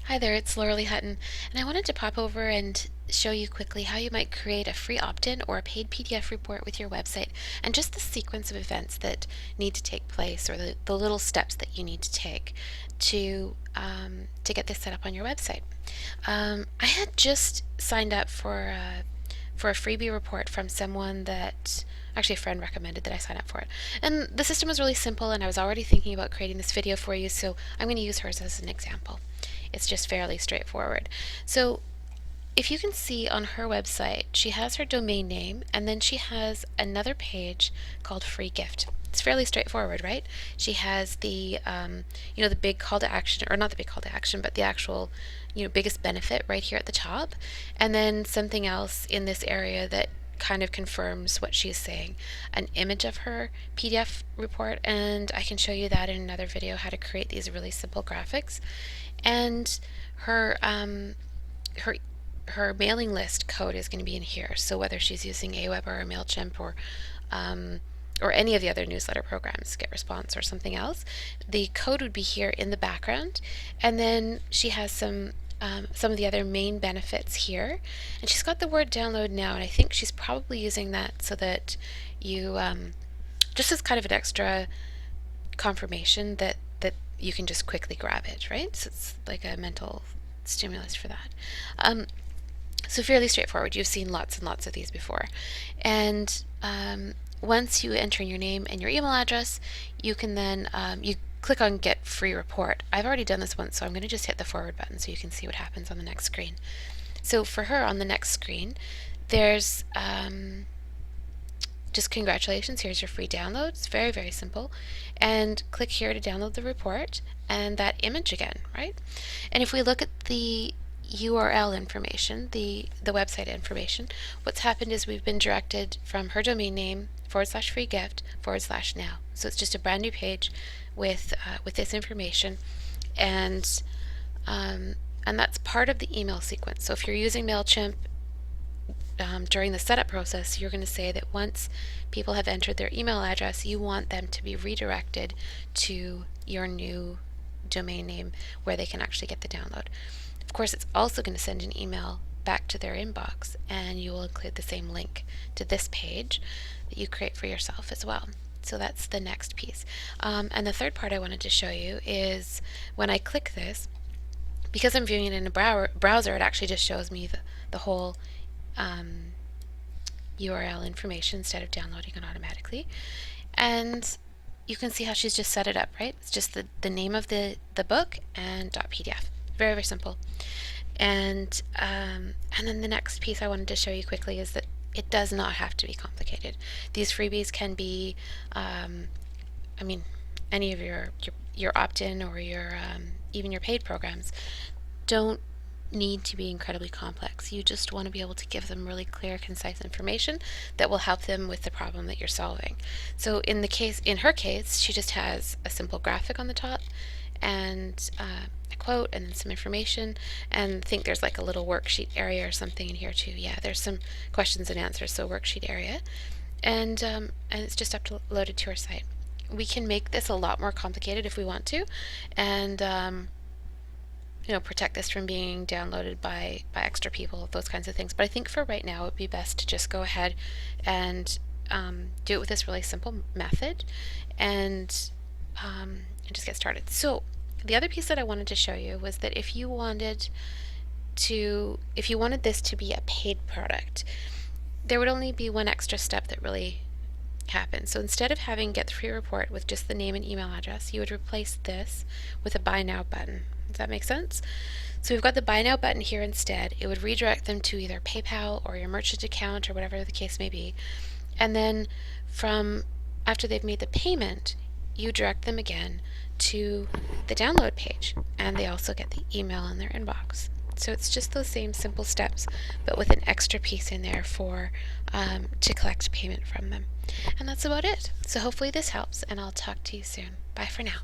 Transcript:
Hi there, it's Laura Lee Hutton, and I wanted to pop over and show you quickly how you might create a free opt-in or a paid PDF report with your website, and just the sequence of events that need to take place, or the little steps that you need to take to get this set up on your website. I had just signed up for a freebie report from someone that actually a friend recommended that I sign up for it. And the system was really simple, and I was already thinking about creating this video for you, so I'm going to use hers as an example. It's just fairly straightforward. So if you can see on her website, she has her domain name, and then she has another page called Free Gift. It's fairly straightforward, right? She has the big call to action, or not the big call to action, but the actual, biggest benefit right here at the top, and then something else in this area that kind of confirms what she's saying, an image of her PDF report, and I can show you that in another video, how to create these really simple graphics. And her her her mailing list code is going to be in here. So whether she's using Aweber or MailChimp or any of the other newsletter programs, GetResponse or something else, the code would be here in the background. And then she has some of the other main benefits here. And she's got the word download now, and I think she's probably using that so that you, just as kind of an extra confirmation that you can just quickly grab it, right? So it's like a mental stimulus for that. So fairly straightforward. You've seen lots and lots of these before. And once you enter your name and your email address, you can then you click on Get Free Report. I've already done this once, so I'm going to just hit the forward button so you can see what happens on the next screen. So for her on the next screen, there's just congratulations, here's your free download. It's very, very simple. And click here to download the report and that image again, right? And if we look at the URL information, the website information, what's happened is we've been directed from her domain name /free gift /now. So it's just a brand new page with this information, and that's part of the email sequence. So if you're using MailChimp, during the setup process, you're going to say that once people have entered their email address, you want them to be redirected to your new domain name where they can actually get the download. Of course, it's also going to send an email back to their inbox, and you will include the same link to this page that you create for yourself as well. So that's the next piece. And the third part I wanted to show you is when I click this, because I'm viewing it in a browser, it actually just shows me the whole URL information instead of downloading it automatically. And you can see how she's just set it up, right? It's just the name of the book and .pdf. Very, very simple. And then the next piece I wanted to show you quickly is that it does not have to be complicated. These freebies can be, any of your opt-in or your even your paid programs don't need to be incredibly complex. You just want to be able to give them really clear, concise information that will help them with the problem that you're solving. So in her case, she just has a simple graphic on the top and a quote and then some information, and I think there's like a little worksheet area or something in here too. Yeah, there's some questions and answers, so worksheet area, and it's just uploaded to our site. We can make this a lot more complicated if we want to, and protect this from being downloaded by extra people, those kinds of things. But I think for right now, it would be best to just go ahead and do it with this really simple method, and just get started. So the other piece that I wanted to show you was that if you wanted this to be a paid product, there would only be one extra step that really happens. So instead of having Get the Free Report with just the name and email address, you would replace this with a Buy Now button. Does that make sense? So we've got the Buy Now button here instead. It would redirect them to either PayPal or your merchant account or whatever the case may be. And then after they've made the payment, you direct them again to the download page, and they also get the email in their inbox. So it's just those same simple steps, but with an extra piece in there to collect payment from them. And that's about it. So hopefully this helps, and I'll talk to you soon. Bye for now.